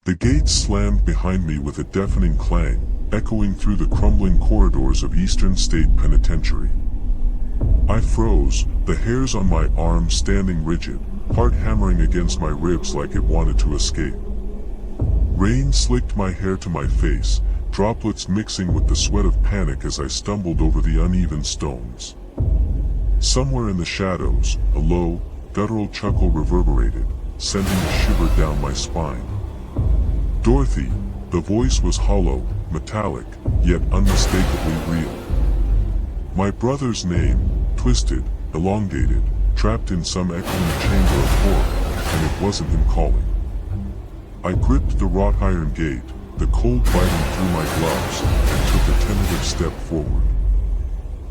The gates slammed behind me with a deafening clang, echoing through the crumbling corridors of Eastern State Penitentiary. I froze, the hairs on my arms standing rigid, heart hammering against my ribs like it wanted to escape. Rain slicked my hair to my face, droplets mixing with the sweat of panic as I stumbled over the uneven stones. Somewhere in the shadows, a low, guttural chuckle reverberated, sending a shiver down my spine. Dorothy, the voice was hollow, metallic, yet unmistakably real. My brother's name, twisted, elongated, trapped in some echoing chamber of horror, and it wasn't him calling. I gripped the wrought iron gate, the cold biting through my gloves, and took a tentative step forward.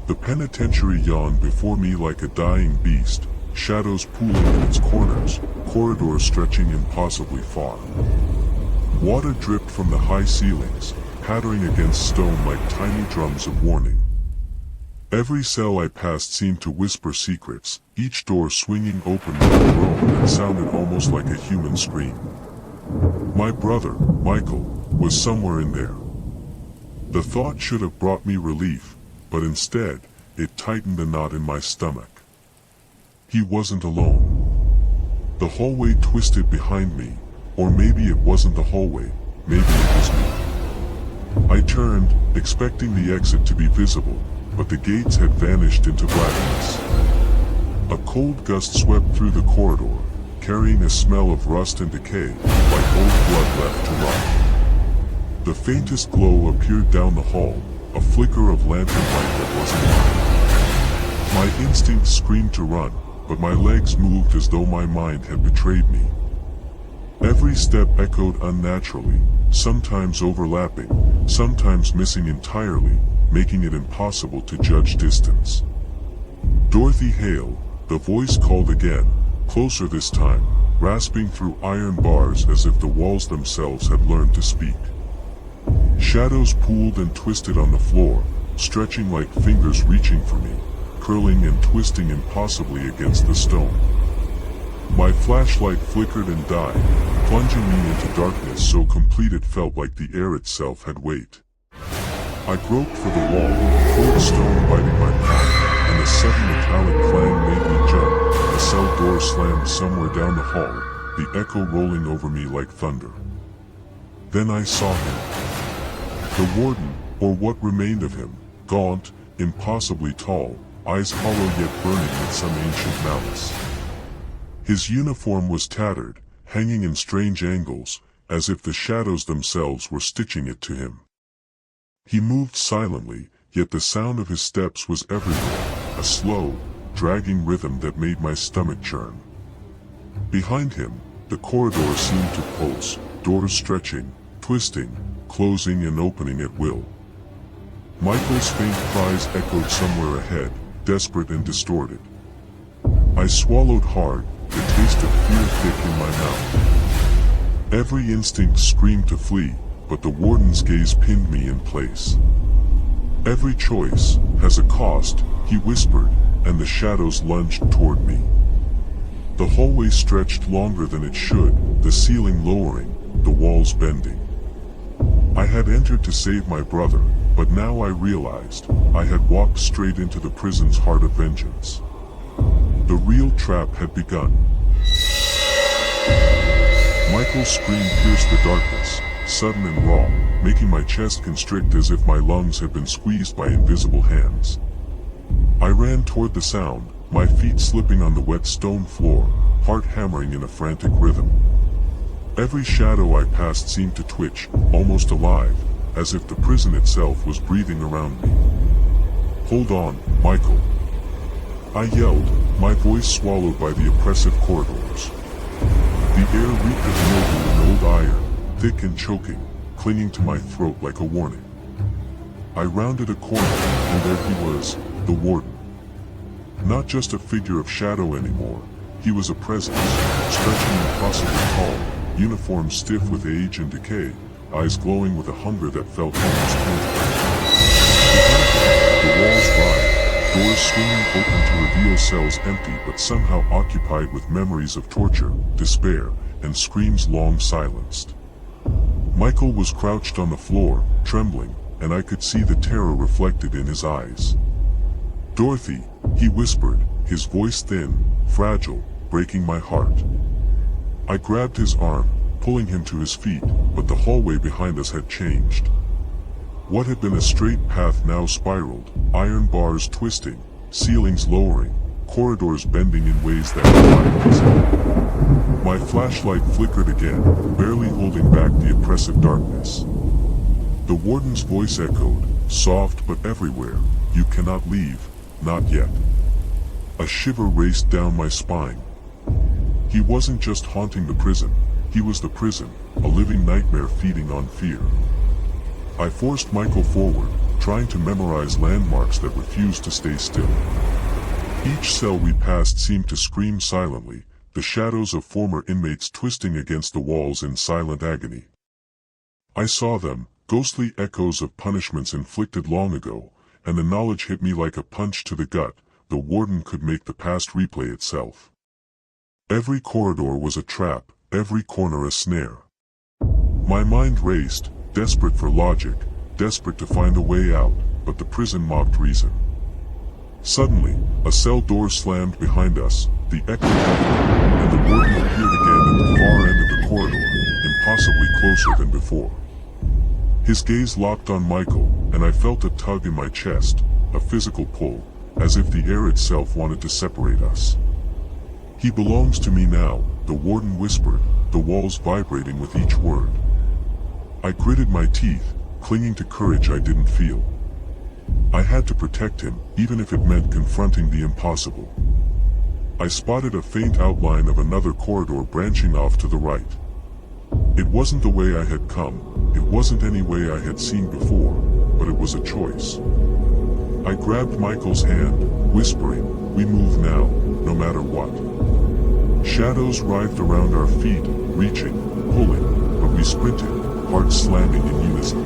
The penitentiary yawned before me like a dying beast, shadows pooling in its corners, corridors stretching impossibly far. Water dripped from the high ceilings, pattering against stone like tiny drums of warning. Every cell I passed seemed to whisper secrets, each door swinging open with a groan that sounded almost like a human scream. My brother, Michael, was somewhere in there. The thought should have brought me relief, but instead, it tightened the knot in my stomach. He wasn't alone. The hallway twisted behind me, or maybe it wasn't the hallway, maybe it was me. I turned, expecting the exit to be visible, but the gates had vanished into blackness. A cold gust swept through the corridor, carrying a smell of rust and decay, like old blood left to rot. The faintest glow appeared down the hall, a flicker of lantern light that wasn't mine. My instincts screamed to run, but my legs moved as though my mind had betrayed me. Every step echoed unnaturally, sometimes overlapping, sometimes missing entirely, making it impossible to judge distance. Dorothy Hale, the voice called again, closer this time, rasping through iron bars as if the walls themselves had learned to speak. Shadows pooled and twisted on the floor, stretching like fingers reaching for me, curling and twisting impossibly against the stone. My flashlight flickered and died, plunging me into darkness so complete it felt like the air itself had weight. I groped for the wall, cold stone biting my palm, and a sudden metallic clang made me jump. The cell door slammed somewhere down the hall, the echo rolling over me like thunder. Then I saw him. The warden, or what remained of him, gaunt, impossibly tall, eyes hollow yet burning with some ancient malice. His uniform was tattered, hanging in strange angles, as if the shadows themselves were stitching it to him. He moved silently, yet the sound of his steps was everywhere, a slow, dragging rhythm that made my stomach churn. Behind him, the corridor seemed to pulse, doors stretching, twisting, closing and opening at will. Michael's faint cries echoed somewhere ahead, desperate and distorted. I swallowed hard, the taste of fear thick in my mouth. Every instinct screamed to flee, but the warden's gaze pinned me in place. Every choice has a cost, he whispered, and the shadows lunged toward me. The hallway stretched longer than it should, the ceiling lowering, the walls bending. I had entered to save my brother, but now I realized, I had walked straight into the prison's heart of vengeance. The real trap had begun. Michael's scream pierced the darkness, sudden and raw, making my chest constrict as if my lungs had been squeezed by invisible hands. I ran toward the sound, my feet slipping on the wet stone floor, heart hammering in a frantic rhythm. Every shadow I passed seemed to twitch, almost alive, as if the prison itself was breathing around me. "Hold on, Michael," I yelled, my voice swallowed by the oppressive corridors. The air reeked of mildew and old iron, thick and choking, clinging to my throat like a warning. I rounded a corner, and there he was, the warden. Not just a figure of shadow anymore, he was a presence, stretching impossibly tall, uniform stiff with age and decay, eyes glowing with a hunger that felt almost tangible. Behind him, the walls writhed, doors swinging open to reveal cells empty but somehow occupied with memories of torture, despair, and screams long silenced. Michael was crouched on the floor, trembling, and I could see the terror reflected in his eyes. "Dorothy," he whispered, his voice thin, fragile, breaking my heart. I grabbed his arm, pulling him to his feet, but the hallway behind us had changed. What had been a straight path now spiraled, iron bars twisting, ceilings lowering, corridors bending in ways that defied reason. My flashlight flickered again, barely holding back the oppressive darkness. The warden's voice echoed, soft but everywhere, "You cannot leave, not yet." A shiver raced down my spine. He wasn't just haunting the prison, he was the prison, a living nightmare feeding on fear. I forced Michael forward, trying to memorize landmarks that refused to stay still. Each cell we passed seemed to scream silently, the shadows of former inmates twisting against the walls in silent agony. I saw them, ghostly echoes of punishments inflicted long ago, and the knowledge hit me like a punch to the gut. The warden could make the past replay itself. Every corridor was a trap, every corner a snare. My mind raced, desperate for logic, desperate to find a way out, but the prison mocked reason. Suddenly, a cell door slammed behind us, the echo deafening, and the warden appeared again at the far end of the corridor, impossibly closer than before. His gaze locked on Michael, and I felt a tug in my chest, a physical pull, as if the air itself wanted to separate us. "He belongs to me now," the warden whispered, the walls vibrating with each word. I gritted my teeth, clinging to courage I didn't feel. I had to protect him, even if it meant confronting the impossible. I spotted a faint outline of another corridor branching off to the right. It wasn't the way I had come, it wasn't any way I had seen before, but it was a choice. I grabbed Michael's hand, whispering, "We move now, no matter what." Shadows writhed around our feet, reaching, pulling, but we sprinted, hearts slamming in unison.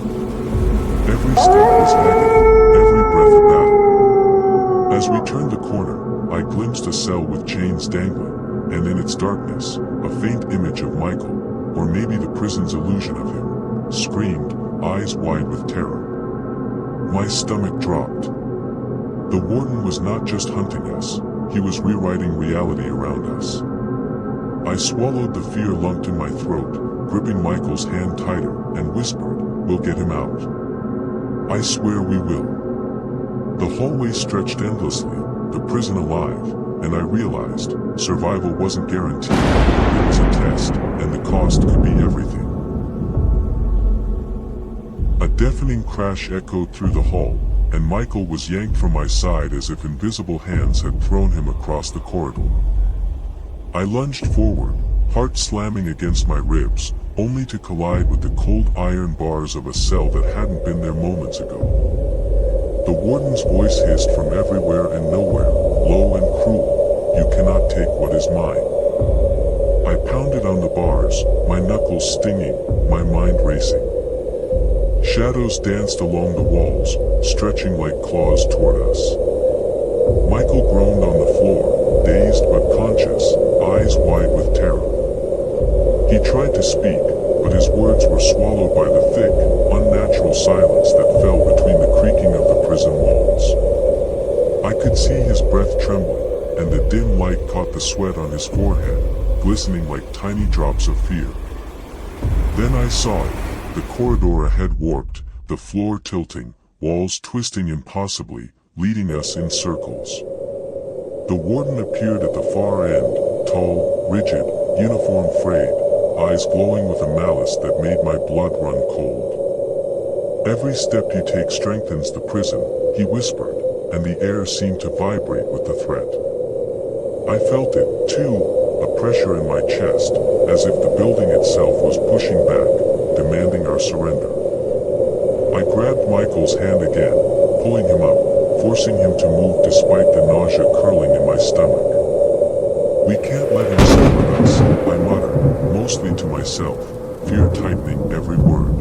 Every step was agony, every breath a battle. As we turned the corner, I glimpsed a cell with chains dangling, and in its darkness, a faint image of Michael, or maybe the prison's illusion of him, screamed, eyes wide with terror. My stomach dropped. The warden was not just hunting us, he was rewriting reality around us. I swallowed the fear lumped in my throat, gripping Michael's hand tighter, and whispered, "We'll get him out. I swear we will." The hallway stretched endlessly, the prison alive, and I realized, survival wasn't guaranteed, it was a test, and the cost could be everything. A deafening crash echoed through the hall, and Michael was yanked from my side as if invisible hands had thrown him across the corridor. I lunged forward, heart slamming against my ribs, only to collide with the cold iron bars of a cell that hadn't been there moments ago. The warden's voice hissed from everywhere and nowhere, low and cruel, "You cannot take what is mine." I pounded on the bars, my knuckles stinging, my mind racing. Shadows danced along the walls, stretching like claws toward us. Michael groaned on the floor, dazed but conscious, eyes wide with terror. He tried to speak, but his words were swallowed by the thick, unnatural silence that fell between the creaking of the prison walls. I could see his breath trembling, and the dim light caught the sweat on his forehead, glistening like tiny drops of fear. Then I saw it. The corridor ahead warped, the floor tilting, walls twisting impossibly, leading us in circles. The warden appeared at the far end, tall, rigid, uniform frayed, eyes glowing with a malice that made my blood run cold. "Every step you take strengthens the prison," he whispered, and the air seemed to vibrate with the threat. I felt it, too, a pressure in my chest, as if the building itself was pushing back, demanding our surrender. I grabbed Michael's hand again, pulling him up, forcing him to move despite the nausea curling in my stomach. "We can't let him separate us," I muttered, mostly to myself, fear tightening every word.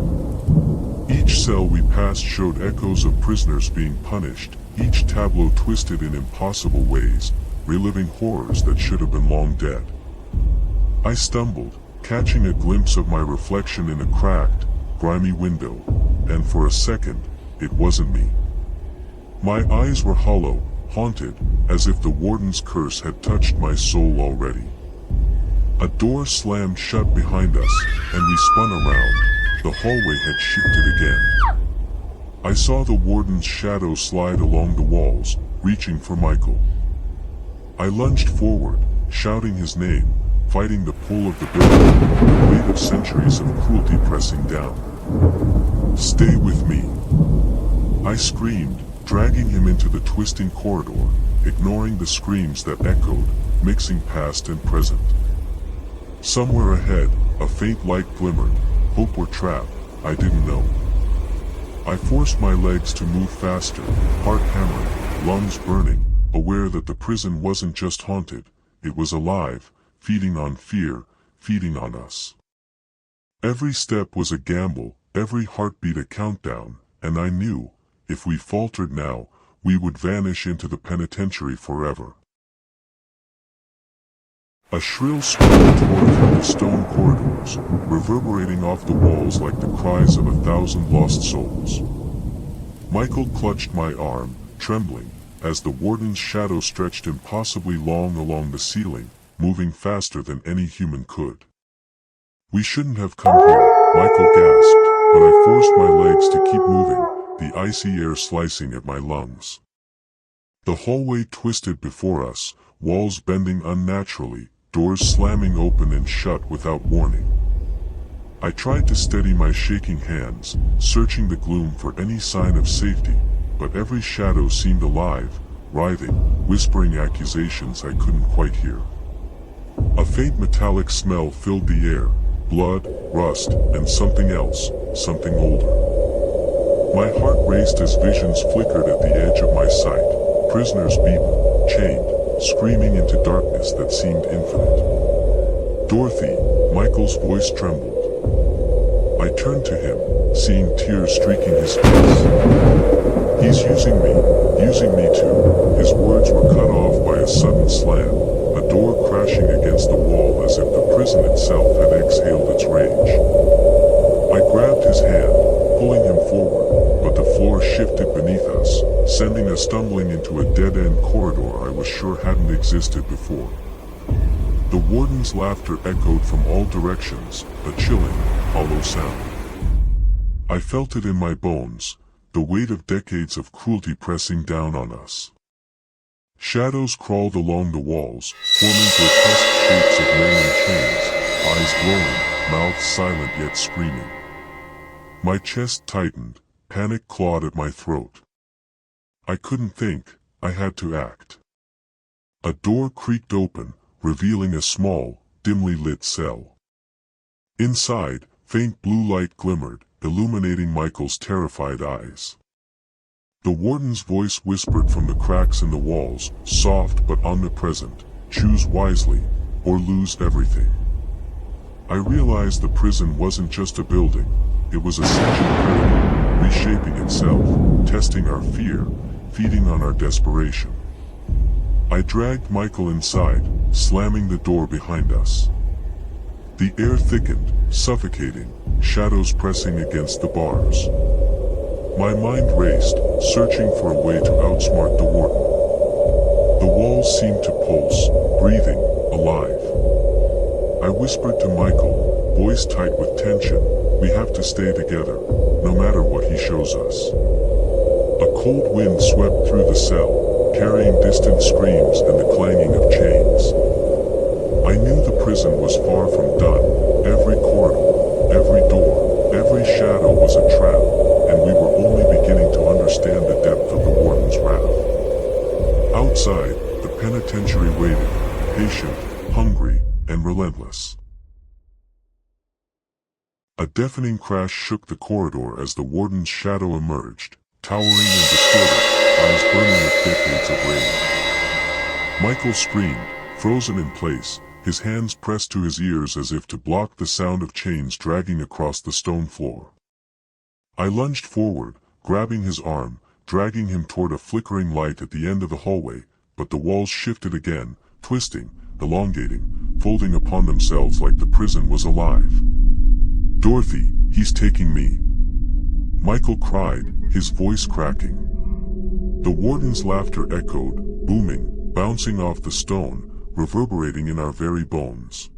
Each cell we passed showed echoes of prisoners being punished, each tableau twisted in impossible ways, reliving horrors that should have been long dead. I stumbled, catching a glimpse of my reflection in a cracked, grimy window, and for a second, it wasn't me. My eyes were hollow, haunted, as if the warden's curse had touched my soul already. A door slammed shut behind us, and we spun around. The hallway had shifted again. I saw the warden's shadow slide along the walls, reaching for Michael. I lunged forward, shouting his name, fighting the pull of the building, the weight of centuries of cruelty pressing down. "Stay with me," I screamed, dragging him into the twisting corridor, ignoring the screams that echoed, mixing past and present. Somewhere ahead, a faint light glimmered. Hope or trap, I didn't know. I forced my legs to move faster, heart hammering, lungs burning, aware that the prison wasn't just haunted, it was alive, feeding on fear, feeding on us. Every step was a gamble, every heartbeat a countdown, and I knew, if we faltered now, we would vanish into the penitentiary forever. A shrill scream tore through the stone corridors, reverberating off the walls like the cries of 1,000 lost souls. Michael clutched my arm, trembling, as the warden's shadow stretched impossibly long along the ceiling, moving faster than any human could. "We shouldn't have come here," Michael gasped, but I forced my legs to keep moving, the icy air slicing at my lungs. The hallway twisted before us, walls bending unnaturally, doors slamming open and shut without warning. I tried to steady my shaking hands, searching the gloom for any sign of safety, but every shadow seemed alive, writhing, whispering accusations I couldn't quite hear. A faint metallic smell filled the air, blood, rust, and something else, something older. My heart raced as visions flickered at the edge of my sight, prisoners beaten, chained, screaming into darkness that seemed infinite. "Dorothy," Michael's voice trembled. I turned to him, seeing tears streaking his face. "He's using me too." His words were cut off by a sudden slam, a door crashing against the wall as if the prison itself had exhaled its rage. I grabbed his hand, pulling him forward, but the floor shifted beneath us, sending us stumbling into a dead-end corridor I was sure hadn't existed before. The warden's laughter echoed from all directions, a chilling, hollow sound. I felt it in my bones, the weight of decades of cruelty pressing down on us. Shadows crawled along the walls, forming grotesque shapes of men in chains, eyes glowing, mouths silent yet screaming. My chest tightened, panic clawed at my throat. I couldn't think, I had to act. A door creaked open, revealing a small, dimly lit cell. Inside, faint blue light glimmered, illuminating Michael's terrified eyes. The warden's voice whispered from the cracks in the walls, soft but omnipresent, "Choose wisely, or lose everything." I realized the prison wasn't just a building, it was a sentient predator, reshaping itself, testing our fear, feeding on our desperation. I dragged Michael inside, slamming the door behind us. The air thickened, suffocating, shadows pressing against the bars. My mind raced, searching for a way to outsmart the warden. The walls seemed to pulse, breathing, alive. I whispered to Michael, voice tight with tension, "We have to stay together, no matter what he shows us." A cold wind swept through the cell, carrying distant screams and the clanging of chains. I knew the prison was far from done. Every corridor, every door, every shadow was a trap, and we were only beginning to understand the depth of the warden's wrath. Outside, the penitentiary waited, patient, hungry, and relentless. A deafening crash shook the corridor as the warden's shadow emerged, towering and distorted, eyes burning with decades of rage. Michael screamed, frozen in place, his hands pressed to his ears as if to block the sound of chains dragging across the stone floor. I lunged forward, grabbing his arm, dragging him toward a flickering light at the end of the hallway, but the walls shifted again, twisting, elongating, folding upon themselves like the prison was alive. "Dorothy, he's taking me!" Michael cried, his voice cracking. The warden's laughter echoed, booming, bouncing off the stone, reverberating in our very bones.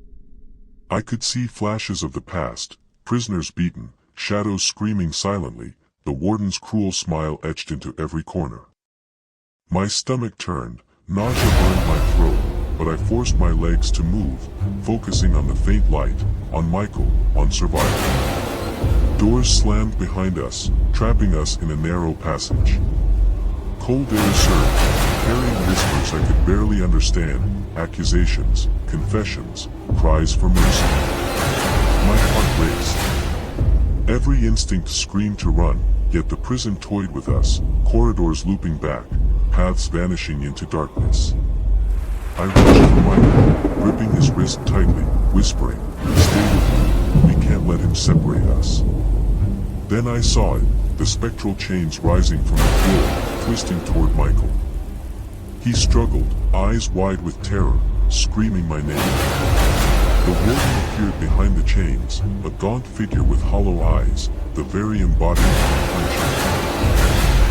I could see flashes of the past, prisoners beaten, shadows screaming silently, the warden's cruel smile etched into every corner. My stomach turned, nausea burned my throat, but I forced my legs to move, focusing on the faint light, on Michael, on survival. Doors slammed behind us, trapping us in a narrow passage. Cold air surged, carrying whispers I could barely understand, accusations, confessions, cries for mercy. My heart raced. Every instinct screamed to run, yet the prison toyed with us, corridors looping back, paths vanishing into darkness. I reached for Michael, gripping his wrist tightly, whispering, "Stay with me, we can't let him separate us." Then I saw it, the spectral chains rising from the floor, twisting toward Michael. He struggled, eyes wide with terror, screaming my name. The warden appeared behind the chains, a gaunt figure with hollow eyes, the very embodiment of punishment.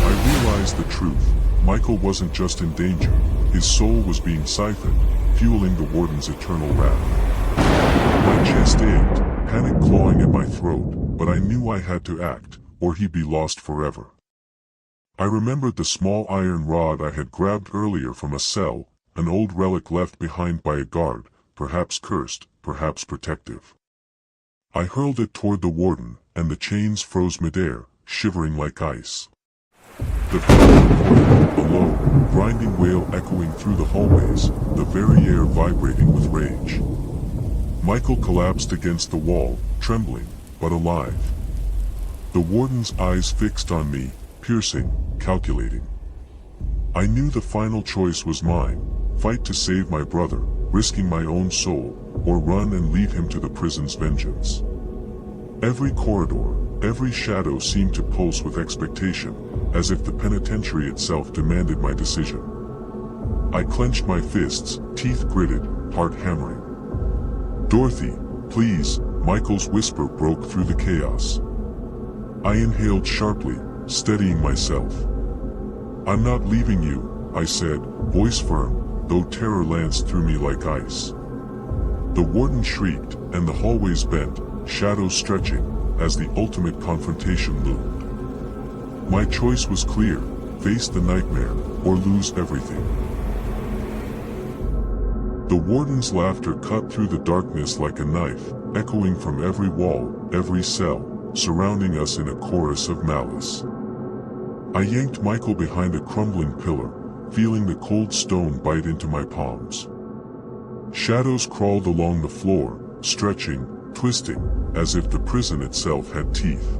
I realized the truth. Michael wasn't just in danger, his soul was being siphoned, fueling the warden's eternal wrath. My chest ached, panic clawing at my throat, but I knew I had to act, or he'd be lost forever. I remembered the small iron rod I had grabbed earlier from a cell, an old relic left behind by a guard, perhaps cursed, perhaps protective. I hurled it toward the warden, and the chains froze midair, shivering like ice. The floor recoiled, a low, grinding wail echoing through the hallways, the very air vibrating with rage. Michael collapsed against the wall, trembling, but alive. The warden's eyes fixed on me, piercing, calculating. I knew the final choice was mine, fight to save my brother, risking my own soul, or run and leave him to the prison's vengeance. Every corridor, every shadow seemed to pulse with expectation, as if the penitentiary itself demanded my decision. I clenched my fists, teeth gritted, heart hammering. "Dorothy, please," Michael's whisper broke through the chaos. I inhaled sharply, steadying myself. "I'm not leaving you," I said, voice firm, though terror lanced through me like ice. The warden shrieked, and the hallways bent, shadows stretching, as the ultimate confrontation loomed. My choice was clear, face the nightmare, or lose everything. The warden's laughter cut through the darkness like a knife, echoing from every wall, every cell, surrounding us in a chorus of malice. I yanked Michael behind a crumbling pillar, feeling the cold stone bite into my palms. Shadows crawled along the floor, stretching, twisting, as if the prison itself had teeth.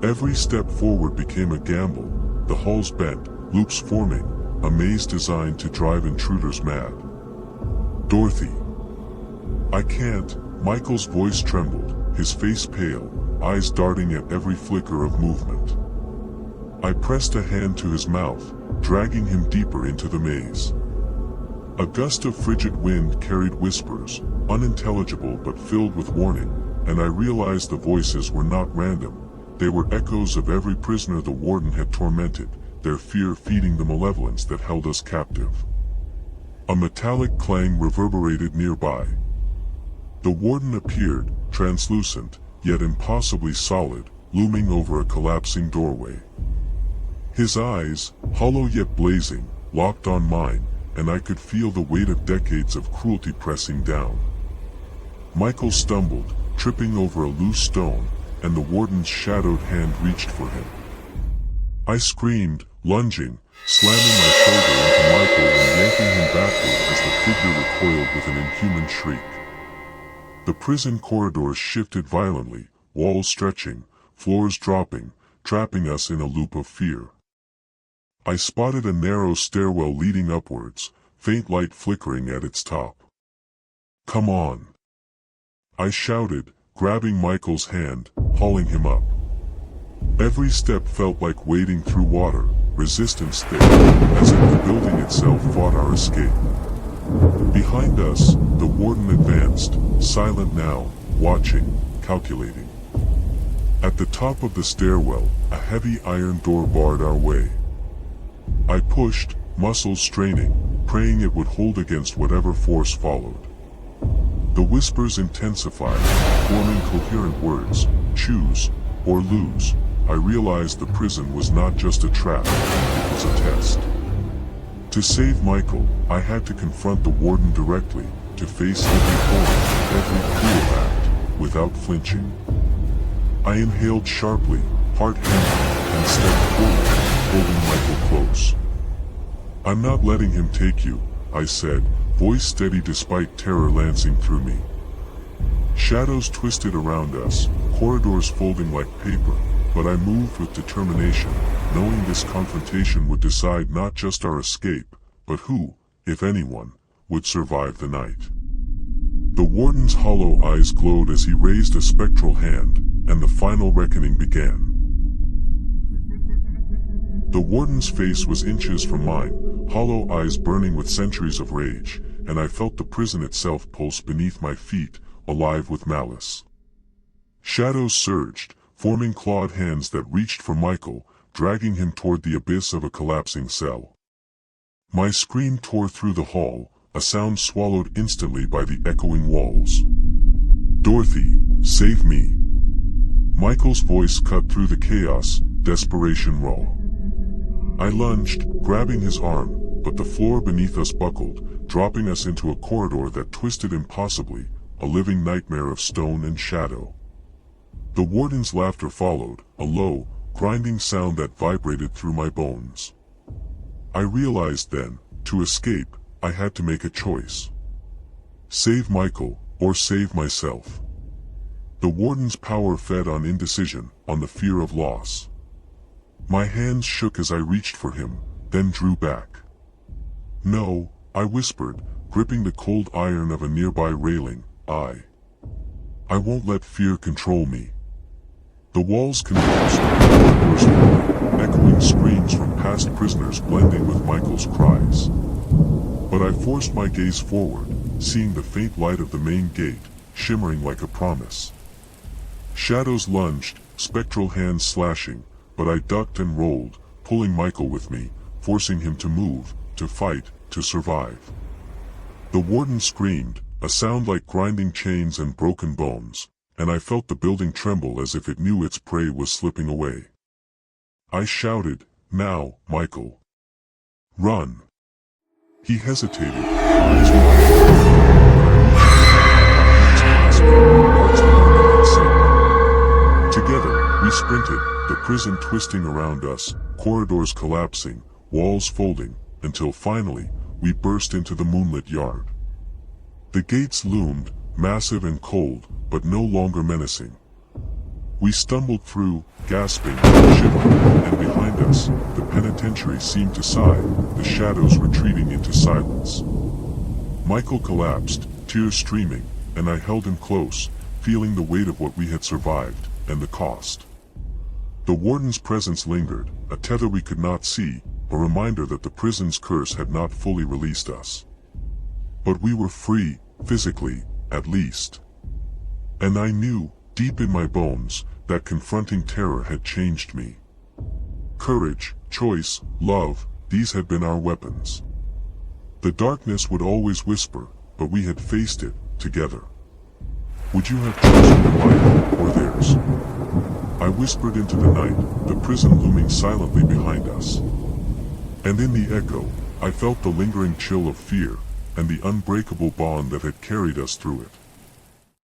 Every step forward became a gamble, the halls bent, loops forming, a maze designed to drive intruders mad. "Dorothy." "I can't," Michael's voice trembled, his face pale, eyes darting at every flicker of movement. I pressed a hand to his mouth, dragging him deeper into the maze. A gust of frigid wind carried whispers, unintelligible but filled with warning, and I realized the voices were not random. They were echoes of every prisoner the warden had tormented, their fear feeding the malevolence that held us captive. A metallic clang reverberated nearby. The warden appeared, translucent, yet impossibly solid, looming over a collapsing doorway. His eyes, hollow yet blazing, locked on mine, and I could feel the weight of decades of cruelty pressing down. Michael stumbled, tripping over a loose stone, and the warden's shadowed hand reached for him. I screamed, lunging, slamming my shoulder into Michael and yanking him backward as the figure recoiled with an inhuman shriek. The prison corridors shifted violently, walls stretching, floors dropping, trapping us in a loop of fear. I spotted a narrow stairwell leading upwards, faint light flickering at its top. "Come on!" I shouted, grabbing Michael's hand, hauling him up. Every step felt like wading through water, resistance thick, as if the building itself fought our escape. Behind us, the warden advanced, silent now, watching, calculating. At the top of the stairwell, a heavy iron door barred our way. I pushed, muscles straining, praying it would hold against whatever force followed. The whispers intensified, forming coherent words: choose or lose. I realized the prison was not just a trap, it was a test. To save Michael, I had to confront the warden directly, to face every horror, every cruel act, without flinching. I inhaled sharply, heart hammering, and stepped forward, holding Michael close. "I'm not letting him take you," I said, voice steady despite terror lancing through me. Shadows twisted around us, corridors folding like paper, but I moved with determination, knowing this confrontation would decide not just our escape, but who, if anyone, would survive the night. The warden's hollow eyes glowed as he raised a spectral hand, and the final reckoning began. The warden's face was inches from mine, hollow eyes burning with centuries of rage, and I felt the prison itself pulse beneath my feet, alive with malice. Shadows surged, forming clawed hands that reached for Michael, dragging him toward the abyss of a collapsing cell. My scream tore through the hall, a sound swallowed instantly by the echoing walls. "Dorothy, save me!" Michael's voice cut through the chaos, desperation raw. I lunged, grabbing his arm, but the floor beneath us buckled, dropping us into a corridor that twisted impossibly, a living nightmare of stone and shadow. The warden's laughter followed, a low, grinding sound that vibrated through my bones. I realized then, to escape, I had to make a choice. Save Michael, or save myself. The warden's power fed on indecision, on the fear of loss. My hands shook as I reached for him, then drew back. "No," I whispered, gripping the cold iron of a nearby railing, I won't let fear control me." The walls convulsed, corridors roared, echoing screams from past prisoners blending with Michael's cries. But I forced my gaze forward, seeing the faint light of the main gate, shimmering like a promise. Shadows lunged, spectral hands slashing, but I ducked and rolled, pulling Michael with me, forcing him to move, to fight, to survive. The warden screamed, a sound like grinding chains and broken bones, and I felt the building tremble as if it knew its prey was slipping away. I shouted, "Now, Michael! Run!" He hesitated, eyes wide. Together, we sprinted, the prison twisting around us, corridors collapsing, walls folding, until finally, we burst into the moonlit yard. The gates loomed, massive and cold, but no longer menacing. We stumbled through, gasping, shivering, and behind us, the penitentiary seemed to sigh, the shadows retreating into silence. Michael collapsed, tears streaming, and I held him close, feeling the weight of what we had survived, and the cost. The warden's presence lingered, a tether we could not see, a reminder that the prison's curse had not fully released us. But we were free, physically, at least. And I knew, deep in my bones, that confronting terror had changed me. Courage, choice, love, these had been our weapons. The darkness would always whisper, but we had faced it, together. Would you have chosen your life, or theirs? I whispered into the night, the prison looming silently behind us. And in the echo, I felt the lingering chill of fear, and the unbreakable bond that had carried us through it.